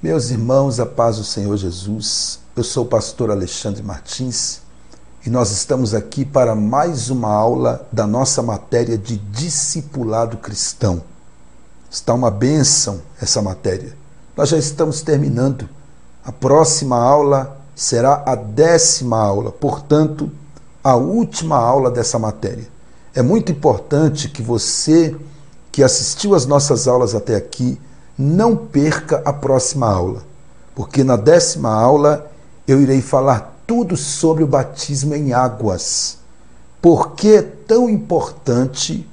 Meus irmãos, a paz do Senhor Jesus, eu sou o pastor Alexandre Martins e nós estamos aqui para mais uma aula da nossa matéria de discipulado cristão. Está uma bênção essa matéria. Nós já estamos terminando. A próxima aula será a 10ª aula, portanto, a última aula dessa matéria. É muito importante que você que assistiu às nossas aulas até aqui não perca a próxima aula, porque na 10ª aula eu irei falar tudo sobre o batismo em águas. Por que é tão importante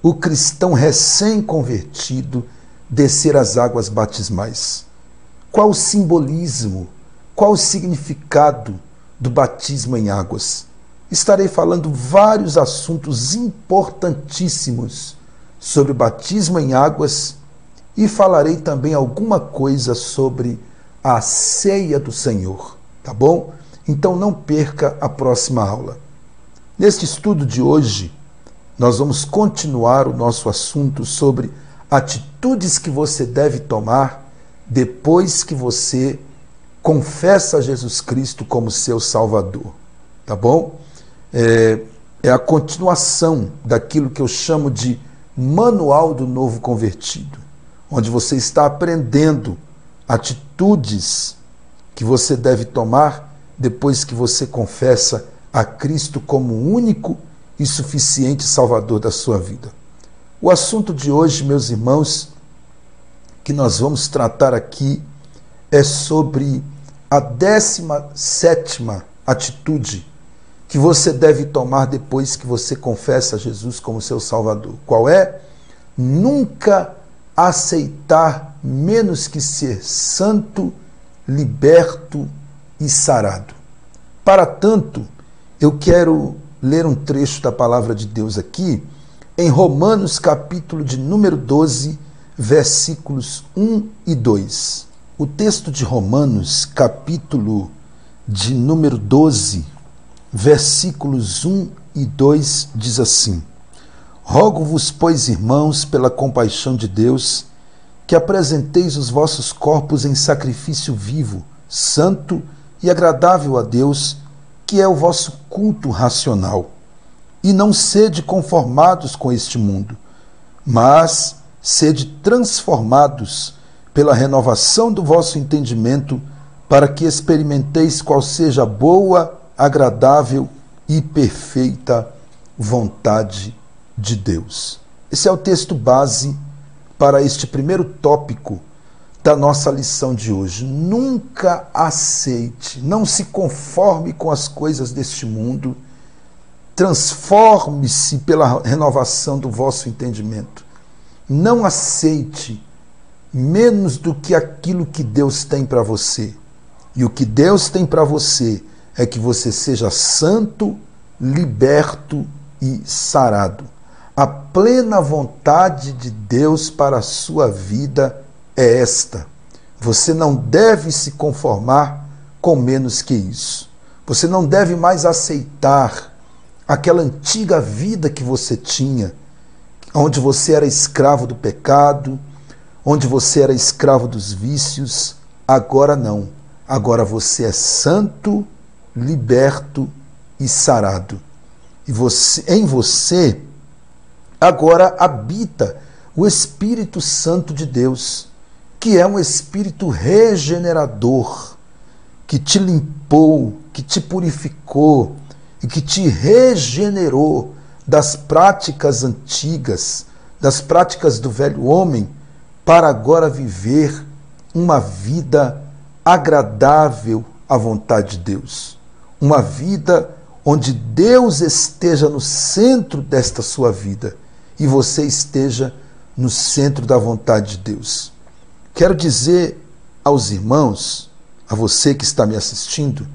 o cristão recém-convertido descer as águas batismais? Qual o simbolismo, qual o significado do batismo em águas? Estarei falando vários assuntos importantíssimos sobre o batismo em águas e falarei também alguma coisa sobre a ceia do Senhor, tá bom? Então não perca a próxima aula. Neste estudo de hoje, nós vamos continuar o nosso assunto sobre atitudes que você deve tomar depois que você confessa Jesus Cristo como seu Salvador, tá bom? É a continuação daquilo que eu chamo de Manual do Novo Convertido, onde você está aprendendo atitudes que você deve tomar depois que você confessa a Cristo como o único e suficiente Salvador da sua vida. O assunto de hoje, meus irmãos, que nós vamos tratar aqui é sobre a 17ª atitude que você deve tomar depois que você confessa Jesus como seu Salvador. Qual é? Nunca aceitar menos que ser santo, liberto e sarado. Para tanto, eu quero ler um trecho da palavra de Deus aqui, em Romanos capítulo de número 12, versículos 1 e 2. O texto de Romanos, capítulo de número 12, versículos 1 e 2, diz assim: Rogo-vos, pois, irmãos, pela compaixão de Deus, que apresenteis os vossos corpos em sacrifício vivo, santo e agradável a Deus, que é o vosso culto racional. E não sede conformados com este mundo, mas sede transformados pela renovação do vosso entendimento, para que experimenteis qual seja a boa, agradável e perfeita vontade de Deus. Esse é o texto base para este primeiro tópico da nossa lição de hoje. Nunca aceite, não se conforme com as coisas deste mundo, transforme-se pela renovação do vosso entendimento. Não aceite menos do que aquilo que Deus tem para você. E o que Deus tem para você é que você seja santo, liberto e sarado. A plena vontade de Deus para a sua vida é esta. Você não deve se conformar com menos que isso. Você não deve mais aceitar aquela antiga vida que você tinha, onde você era escravo do pecado, onde você era escravo dos vícios. Agora não. Agora você é santo, liberto e sarado. E em você agora habita o Espírito Santo de Deus, que é um Espírito regenerador, que te limpou, que te purificou e que te regenerou das práticas antigas, das práticas do velho homem, para agora viver uma vida agradável à vontade de Deus. Uma vida onde Deus esteja no centro desta sua vida e você esteja no centro da vontade de Deus. Quero dizer aos irmãos, a você que está me assistindo,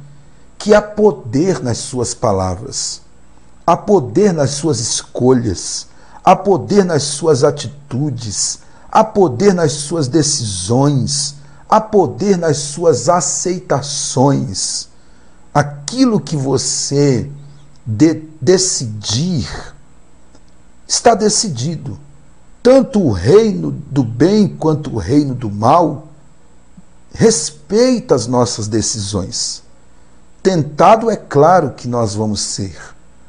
que há poder nas suas palavras, há poder nas suas escolhas, há poder nas suas atitudes, há poder nas suas decisões, há poder nas suas aceitações. Aquilo que você decidir está decidido. Tanto o reino do bem quanto o reino do mal respeita as nossas decisões. Tentado é claro que nós vamos ser.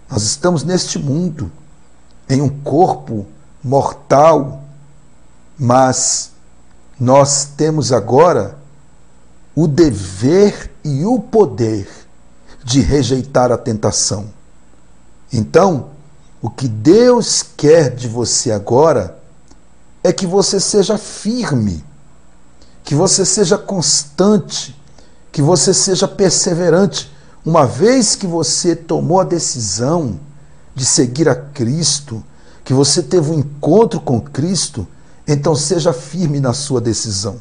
Nós estamos neste mundo, em um corpo mortal, mas nós temos agora o dever e o poder de rejeitar a tentação. Então, o que Deus quer de você agora é que você seja firme, que você seja constante, que você seja perseverante. Uma vez que você tomou a decisão de seguir a Cristo, que você teve um encontro com Cristo, então seja firme na sua decisão.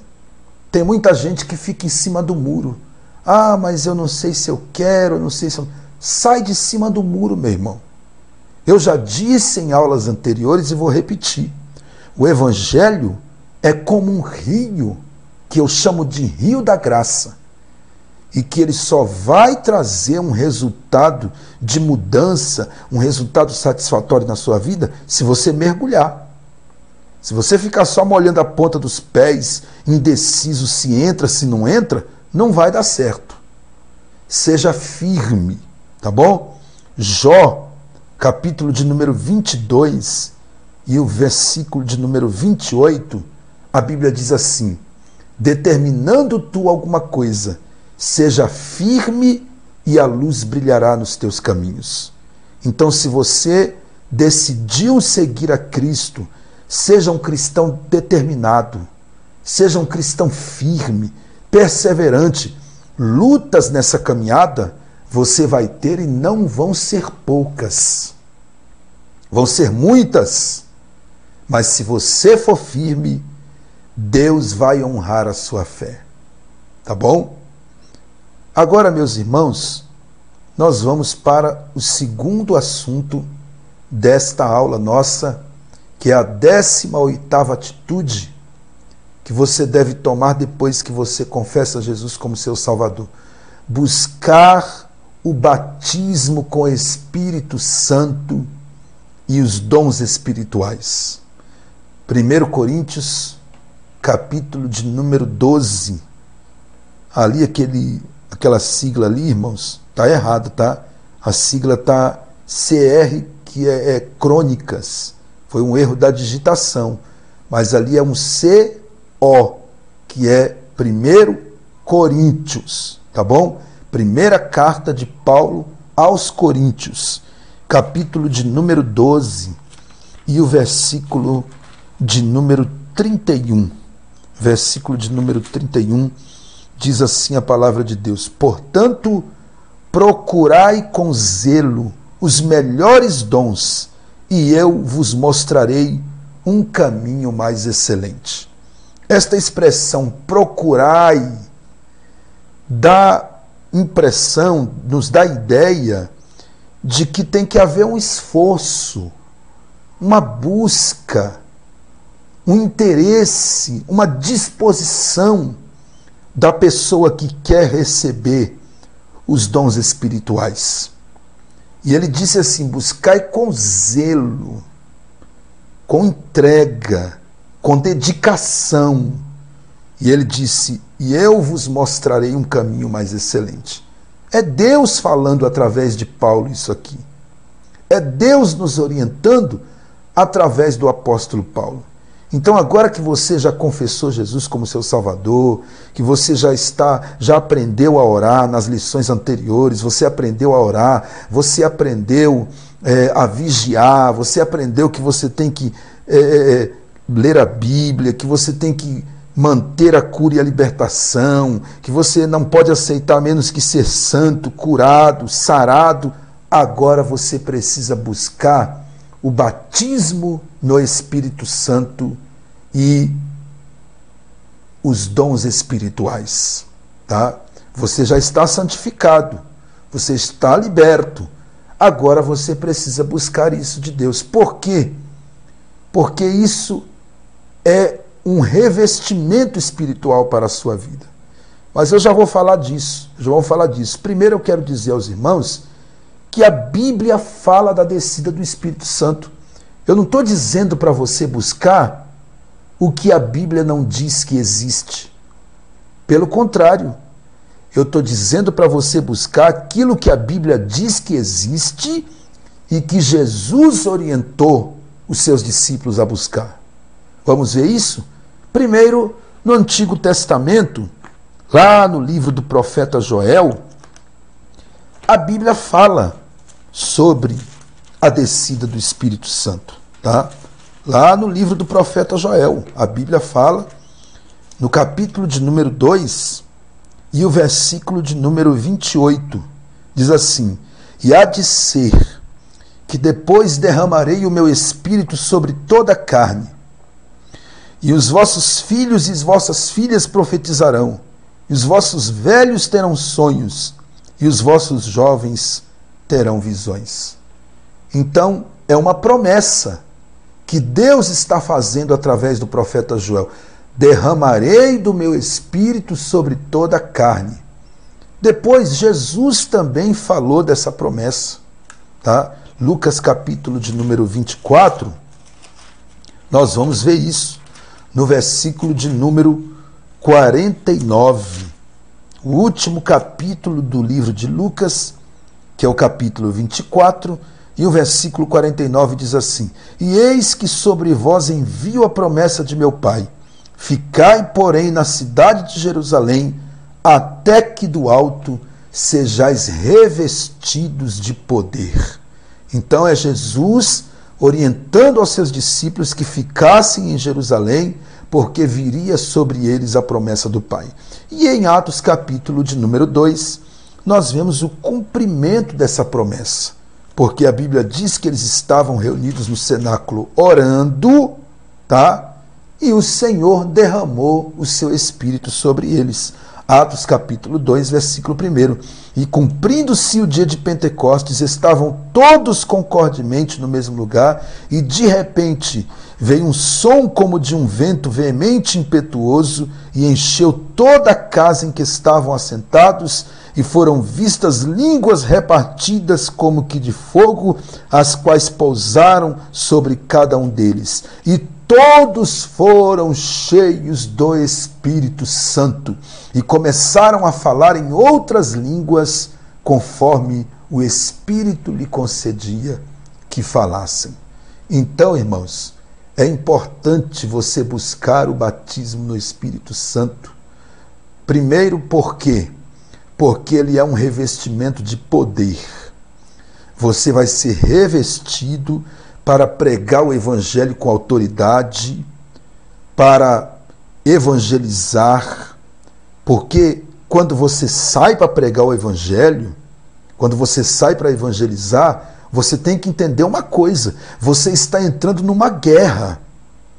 Tem muita gente que fica em cima do muro. Ah, mas eu não sei se eu quero, eu não sei se eu... Sai de cima do muro, meu irmão. Eu já disse em aulas anteriores e vou repetir. O Evangelho é como um rio, que eu chamo de rio da graça, e que ele só vai trazer um resultado de mudança, um resultado satisfatório na sua vida, se você mergulhar. Se você ficar só molhando a ponta dos pés, indeciso se entra, se não entra, não vai dar certo. Seja firme, tá bom? Jó, capítulo de número 22 e o versículo de número 28, a Bíblia diz assim: determinando tu alguma coisa, seja firme e a luz brilhará nos teus caminhos. Então, se você decidiu seguir a Cristo, seja um cristão determinado, seja um cristão firme, perseverante. Lutas nessa caminhada você vai ter e não vão ser poucas. Vão ser muitas. Mas se você for firme, Deus vai honrar a sua fé. Tá bom? Agora, meus irmãos, nós vamos para o segundo assunto desta aula nossa, que é a 18ª atitude que você deve tomar depois que você confessa Jesus como seu Salvador. Buscar o batismo com o Espírito Santo e os dons espirituais. 1 Coríntios, capítulo de número 12. Ali aquela sigla ali, irmãos, está errado, tá? A sigla está CR, que é crônicas. Foi um erro da digitação. Mas ali é um CO, que é 1 Coríntios, tá bom? Primeira carta de Paulo aos Coríntios, capítulo de número 12 e o versículo de número 31. Versículo de número 31 diz assim a palavra de Deus: portanto, procurai com zelo os melhores dons, e eu vos mostrarei um caminho mais excelente. Esta expressão procurai dá impressão, nos dá ideia de que tem que haver um esforço, uma busca, um interesse, uma disposição da pessoa que quer receber os dons espirituais. E ele disse assim: buscai com zelo, com entrega, com dedicação. E ele disse: e eu vos mostrarei um caminho mais excelente. É Deus falando através de Paulo isso aqui. É Deus nos orientando através do apóstolo Paulo. Então, agora que você já confessou Jesus como seu Salvador, que você já aprendeu a orar nas lições anteriores, você aprendeu a orar, você aprendeu a vigiar, você aprendeu que você tem que ler a Bíblia, que você tem que manter a cura e a libertação, que você não pode aceitar menos que ser santo, curado, sarado. Agora você precisa buscar o batismo no Espírito Santo e os dons espirituais, tá? Você já está santificado, você está liberto. Agora você precisa buscar isso de Deus. Por quê? Porque isso é um revestimento espiritual para a sua vida. Mas eu já vou falar disso, Primeiro eu quero dizer aos irmãos que a Bíblia fala da descida do Espírito Santo. Eu não estou dizendo para você buscar o que a Bíblia não diz que existe. Pelo contrário, eu estou dizendo para você buscar aquilo que a Bíblia diz que existe e que Jesus orientou os seus discípulos a buscar. Vamos ver isso? Primeiro, no Antigo Testamento, lá no livro do profeta Joel, a Bíblia fala sobre a descida do Espírito Santo, tá? Lá no livro do profeta Joel, a Bíblia fala, no capítulo de número 2 e o versículo de número 28, diz assim: e há de ser que depois derramarei o meu Espírito sobre toda a carne, e os vossos filhos e as vossas filhas profetizarão, e os vossos velhos terão sonhos, e os vossos jovens terão visões. Então, é uma promessa que Deus está fazendo através do profeta Joel. Derramarei do meu Espírito sobre toda a carne. Depois, Jesus também falou dessa promessa. Tá? Lucas capítulo de número 24, nós vamos ver isso no versículo de número 49. O último capítulo do livro de Lucas, que é o capítulo 24, e o versículo 49 diz assim: e eis que sobre vós envio a promessa de meu Pai. Ficai, porém, na cidade de Jerusalém, até que do alto sejais revestidos de poder. Então é Jesus orientando aos seus discípulos que ficassem em Jerusalém, porque viria sobre eles a promessa do Pai. E em Atos capítulo de número 2, nós vemos o cumprimento dessa promessa, porque a Bíblia diz que eles estavam reunidos no cenáculo orando, tá? E o Senhor derramou o seu Espírito sobre eles. Atos capítulo 2, versículo 1. E cumprindo-se o dia de Pentecostes, estavam todos concordemente no mesmo lugar, e de repente veio um som como de um vento veemente e impetuoso, e encheu toda a casa em que estavam assentados, e foram vistas línguas repartidas como que de fogo, as quais pousaram sobre cada um deles. E todos foram cheios do Espírito Santo e começaram a falar em outras línguas, conforme o Espírito lhe concedia que falassem. Então, irmãos, é importante você buscar o batismo no Espírito Santo. Primeiro, por quê? Porque ele é um revestimento de poder. Você vai ser revestido para pregar o Evangelho com autoridade, para evangelizar, porque quando você sai para pregar o Evangelho, quando você sai para evangelizar, você tem que entender uma coisa: você está entrando numa guerra,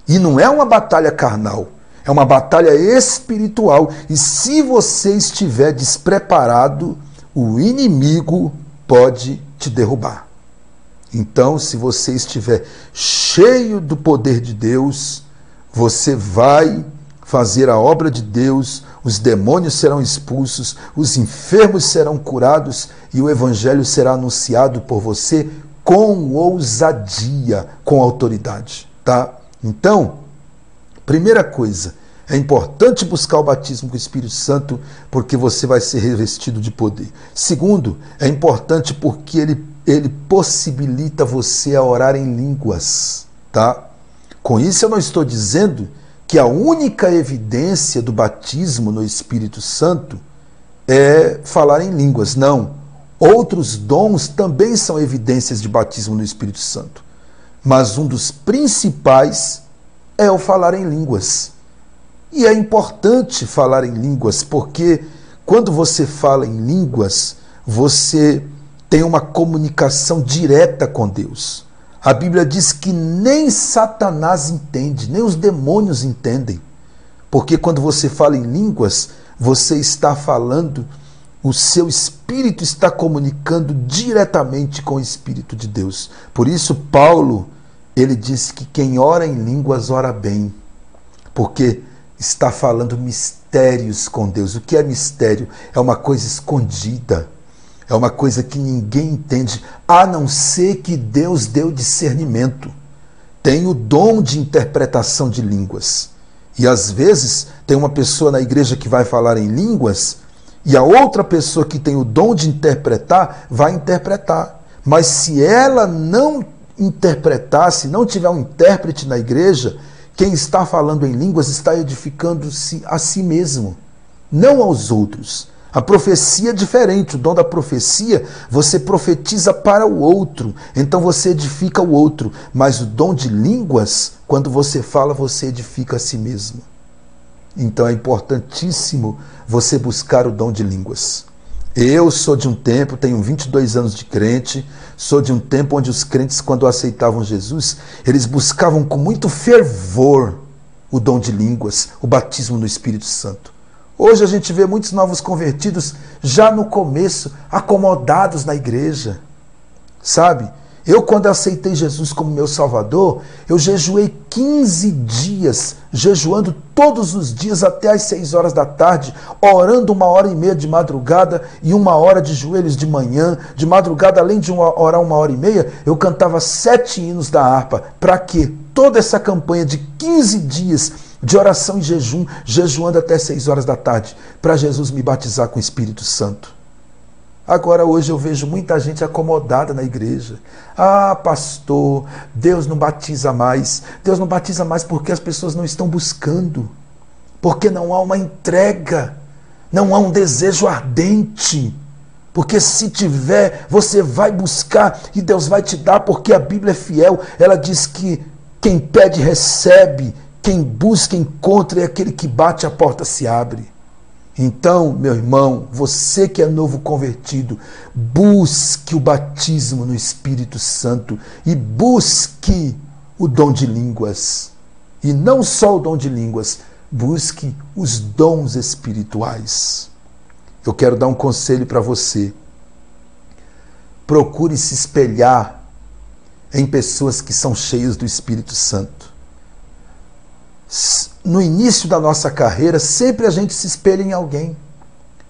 e não é uma batalha carnal, é uma batalha espiritual, e se você estiver despreparado, o inimigo pode te derrubar. Então, se você estiver cheio do poder de Deus, você vai fazer a obra de Deus, os demônios serão expulsos, os enfermos serão curados e o Evangelho será anunciado por você com ousadia, com autoridade. Tá? Então, primeira coisa, é importante buscar o batismo com o Espírito Santo, porque você vai ser revestido de poder. Segundo, é importante porque ele possibilita você a orar em línguas, tá? Com isso eu não estou dizendo que a única evidência do batismo no Espírito Santo é falar em línguas. Não. Outros dons também são evidências de batismo no Espírito Santo. Mas um dos principais é o falar em línguas. E é importante falar em línguas, porque quando você fala em línguas, você tem uma comunicação direta com Deus. A Bíblia diz que nem Satanás entende, nem os demônios entendem. Porque quando você fala em línguas, você está falando, o seu espírito está comunicando diretamente com o Espírito de Deus. Por isso, Paulo, ele diz que quem ora em línguas ora bem, porque está falando mistérios com Deus. O que é mistério? É uma coisa escondida. É uma coisa que ninguém entende, a não ser que Deus deu discernimento. Tem o dom de interpretação de línguas. E às vezes tem uma pessoa na igreja que vai falar em línguas e a outra pessoa que tem o dom de interpretar vai interpretar. Mas se ela não interpretar, se não tiver um intérprete na igreja, quem está falando em línguas está edificando-se a si mesmo, não aos outros. A profecia é diferente, o dom da profecia, você profetiza para o outro, então você edifica o outro. Mas o dom de línguas, quando você fala, você edifica a si mesmo. Então é importantíssimo você buscar o dom de línguas. Eu sou de um tempo, tenho 22 anos de crente, sou de um tempo onde os crentes, quando aceitavam Jesus, eles buscavam com muito fervor o dom de línguas, o batismo no Espírito Santo. Hoje a gente vê muitos novos convertidos já no começo, acomodados na igreja, sabe? Eu, quando aceitei Jesus como meu Salvador, eu jejuei 15 dias, jejuando todos os dias até às 6 horas da tarde, orando 1h30 de madrugada e 1 hora de joelhos de manhã. De madrugada, além de orar 1h30, eu cantava 7 hinos da harpa. Para quê? Toda essa campanha de 15 dias de oração e jejum, jejuando até 6 horas da tarde, para Jesus me batizar com o Espírito Santo. Agora, hoje eu vejo muita gente acomodada na igreja. Ah, pastor, Deus não batiza mais. Deus não batiza mais porque as pessoas não estão buscando. Porque não há uma entrega. Não há um desejo ardente. Porque se tiver, você vai buscar e Deus vai te dar, porque a Bíblia é fiel. Ela diz que quem pede, recebe. Quem busca, encontra, e aquele que bate, a porta se abre. Então, meu irmão, você que é novo convertido, busque o batismo no Espírito Santo e busque o dom de línguas. E não só o dom de línguas, busque os dons espirituais. Eu quero dar um conselho para você. Procure se espelhar em pessoas que são cheias do Espírito Santo. No início da nossa carreira, sempre a gente se espelha em alguém.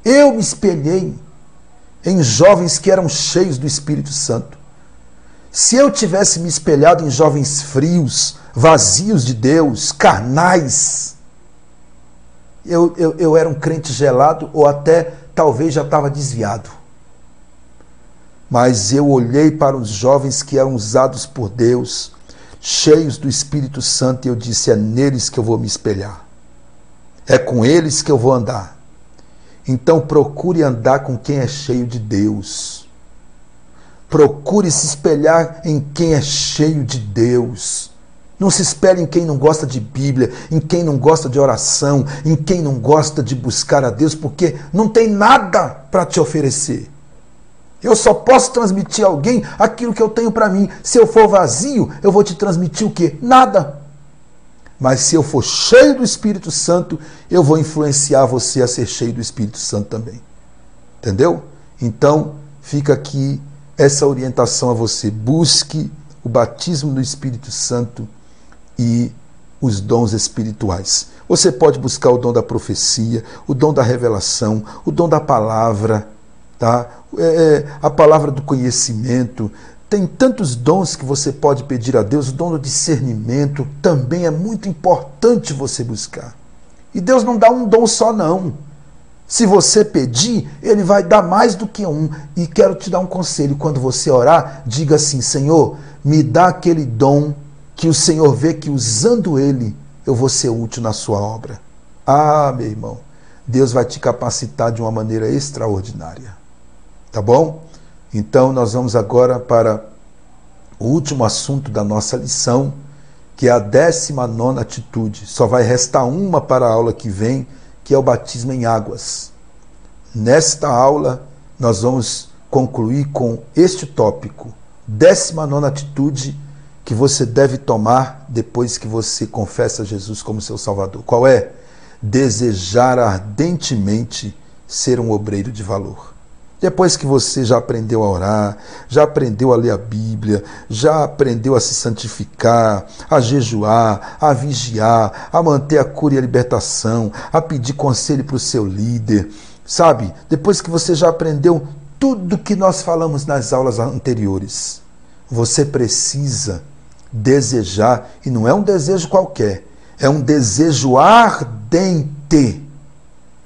Eu me espelhei em jovens que eram cheios do Espírito Santo. Se eu tivesse me espelhado em jovens frios, vazios de Deus, carnais, eu era um crente gelado ou até talvez já estava desviado. Mas eu olhei para os jovens que eram usados por Deus, cheios do Espírito Santo, e eu disse, é neles que eu vou me espelhar. É com eles que eu vou andar. Então procure andar com quem é cheio de Deus. Procure se espelhar em quem é cheio de Deus. Não se espelhe em quem não gosta de Bíblia, em quem não gosta de oração, em quem não gosta de buscar a Deus, porque não tem nada para te oferecer. Eu só posso transmitir a alguém aquilo que eu tenho para mim. Se eu for vazio, eu vou te transmitir o quê? Nada. Mas se eu for cheio do Espírito Santo, eu vou influenciar você a ser cheio do Espírito Santo também. Entendeu? Então, fica aqui essa orientação a você. Busque o batismo do Espírito Santo e os dons espirituais. Você pode buscar o dom da profecia, o dom da revelação, o dom da palavra, tá? A palavra do conhecimento. Tem tantos dons que você pode pedir a Deus. O dom do discernimento também é muito importante você buscar. E Deus não dá um dom só, não. Se você pedir, Ele vai dar mais do que um. E quero te dar um conselho. Quando você orar, diga assim, Senhor, me dá aquele dom que o Senhor vê que usando ele, eu vou ser útil na sua obra. Ah, meu irmão, Deus vai te capacitar de uma maneira extraordinária. Tá bom? Então, nós vamos agora para o último assunto da nossa lição, que é a 19ª atitude. Só vai restar uma para a aula que vem, que é o batismo em águas. Nesta aula, nós vamos concluir com este tópico. 19ª atitude que você deve tomar depois que você confessa Jesus como seu Salvador. Qual é? Desejar ardentemente ser um obreiro de valor. Depois que você já aprendeu a orar, já aprendeu a ler a Bíblia, já aprendeu a se santificar, a jejuar, a vigiar, a manter a cura e a libertação, a pedir conselho para o seu líder, sabe? Depois que você já aprendeu tudo que nós falamos nas aulas anteriores, você precisa desejar, e não é um desejo qualquer, É um desejo ardente.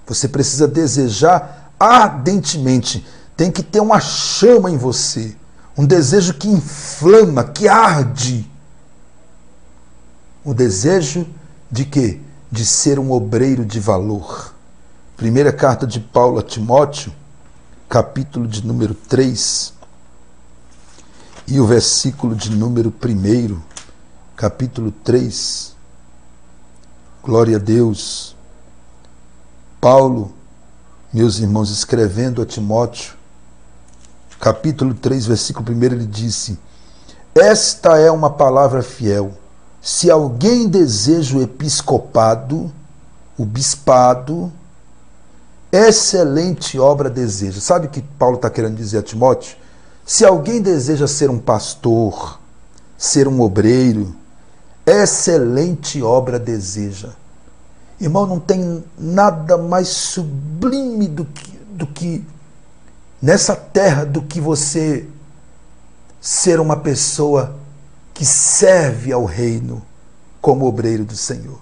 Você precisa desejar ardentemente. Tem que ter uma chama em você. Um desejo que inflama, que arde. O desejo de quê? De ser um obreiro de valor. Primeira carta de Paulo a Timóteo, capítulo de número 3, e o versículo de número 1, capítulo 3. Glória a Deus. Paulo, meus irmãos, escrevendo a Timóteo, capítulo 3, versículo 1, ele disse: esta é uma palavra fiel. Se alguém deseja o episcopado, o bispado, excelente obra deseja. Sabe o que Paulo está querendo dizer a Timóteo? Se alguém deseja ser um pastor, ser um obreiro, excelente obra deseja. Irmão, não tem nada mais sublime do que nessa terra do que você ser uma pessoa que serve ao reino como obreiro do Senhor.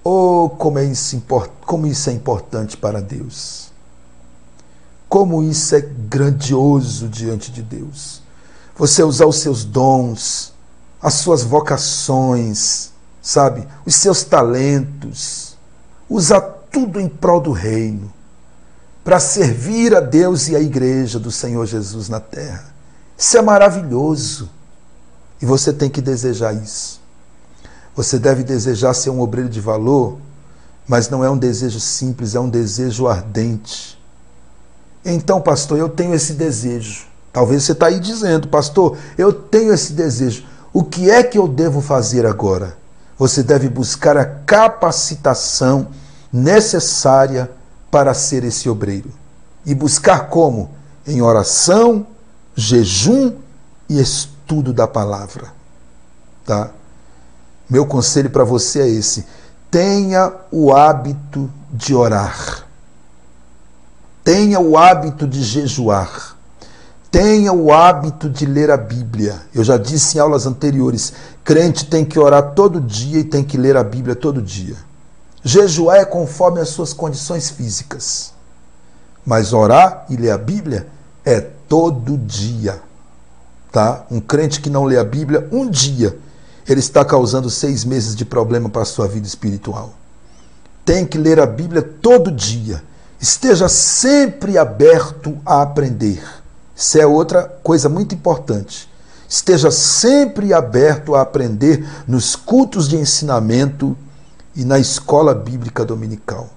Oh, como isso é importante para Deus. Como isso é grandioso diante de Deus. Você usar os seus dons, as suas vocações, sabe? Os seus talentos. Usar tudo em prol do reino. Para servir a Deus e a igreja do Senhor Jesus na terra. Isso é maravilhoso. E você tem que desejar isso. Você deve desejar ser um obreiro de valor, mas não é um desejo simples, é um desejo ardente. Então, pastor, eu tenho esse desejo. Talvez você está aí dizendo, pastor, eu tenho esse desejo. O que é que eu devo fazer agora? Você deve buscar a capacitação necessária para ser esse obreiro. E buscar como? Em oração, jejum e estudo da palavra. Tá? Meu conselho para você é esse: tenha o hábito de orar, tenha o hábito de jejuar, tenha o hábito de ler a Bíblia. Eu já disse em aulas anteriores, crente tem que orar todo dia e tem que ler a Bíblia todo dia. Jejuar é conforme as suas condições físicas, mas orar e ler a Bíblia é todo dia. Tá? Um crente que não lê a Bíblia um dia, ele está causando 6 meses de problema para a sua vida espiritual. Tem que ler a Bíblia todo dia. Esteja sempre aberto a aprender. Isso é outra coisa muito importante. Esteja sempre aberto a aprender nos cultos de ensinamento e na escola bíblica dominical.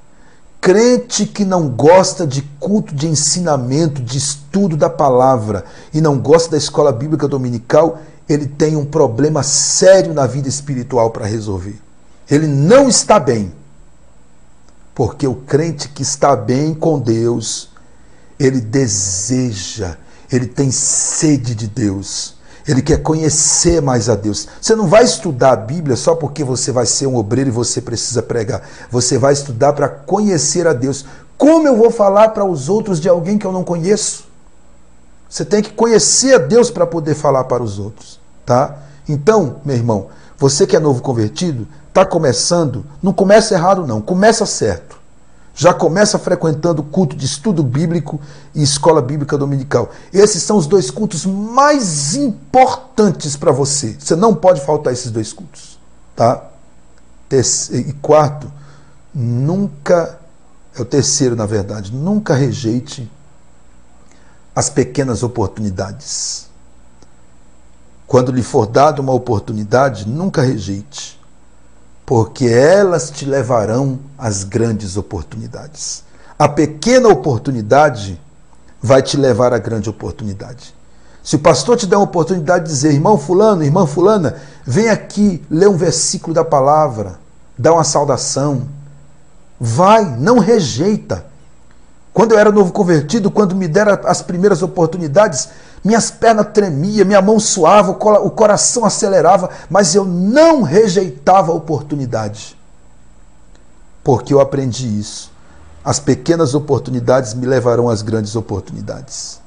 Crente que não gosta de culto de ensinamento, de estudo da palavra e não gosta da escola bíblica dominical, ele tem um problema sério na vida espiritual para resolver. Ele não está bem. Porque o crente que está bem com Deus, ele deseja, ele tem sede de Deus. Ele quer conhecer mais a Deus. Você não vai estudar a Bíblia só porque você vai ser um obreiro e você precisa pregar. Você vai estudar para conhecer a Deus. Como eu vou falar para os outros de alguém que eu não conheço? Você tem que conhecer a Deus para poder falar para os outros. Tá? Então, meu irmão, você que é novo convertido, está começando, não começa errado não, começa certo. Já começa frequentando culto de estudo bíblico e escola bíblica dominical. Esses são os 2 cultos mais importantes para você. Você não pode faltar esses 2 cultos. Tá? E quarto, é o terceiro na verdade, nunca rejeite as pequenas oportunidades. Quando lhe for dada uma oportunidade, nunca rejeite. Porque elas te levarão às grandes oportunidades. A pequena oportunidade vai te levar à grande oportunidade. Se o pastor te der uma oportunidade de dizer, irmão fulano, irmã fulana, vem aqui ler um versículo da palavra, dá uma saudação, vai, não rejeita. Quando eu era novo convertido, quando me deram as primeiras oportunidades, minhas pernas tremiam, minha mão suava, o coração acelerava, mas eu não rejeitava a oportunidade. Porque eu aprendi isso. As pequenas oportunidades me levarão às grandes oportunidades.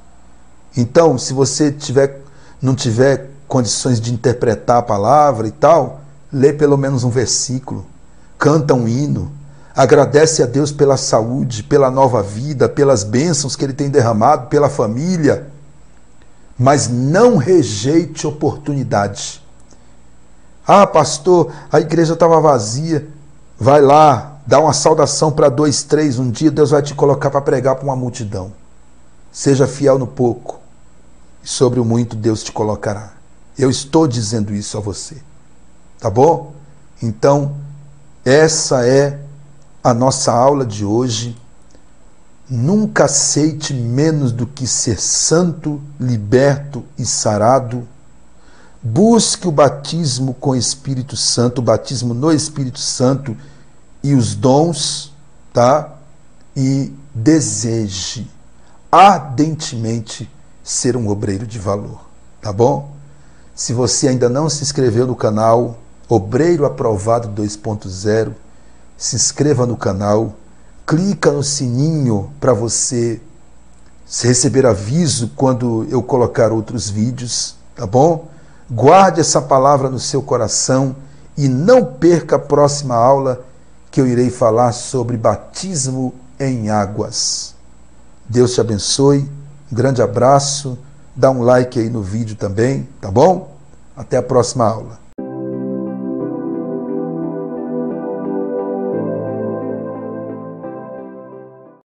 Então, se você não tiver condições de interpretar a palavra e tal, lê pelo menos um versículo. canta um hino, agradece a Deus pela saúde, pela nova vida, pelas bênçãos que Ele tem derramado, pela família, mas não rejeite oportunidade. Ah, pastor, a igreja estava vazia. Vai lá, dá uma saudação para 2, 3. Um dia Deus vai te colocar para pregar para uma multidão. Seja fiel no pouco, e sobre o muito Deus te colocará. Eu estou dizendo isso a você. Tá bom? Então, essa é a nossa aula de hoje. Nunca aceite menos do que ser santo, liberto e sarado. Busque o batismo com o Espírito Santo, o batismo no Espírito Santo e os dons, tá? E deseje ardentemente ser um obreiro de valor, tá bom? Se você ainda não se inscreveu no canal Obreiro Aprovado 2.0, se inscreva no canal, clica no sininho para você receber aviso quando eu colocar outros vídeos, tá bom? Guarde essa palavra no seu coração e não perca a próxima aula que eu irei falar sobre batismo em águas. Deus te abençoe, um grande abraço, dá um like aí no vídeo também, tá bom? Até a próxima aula.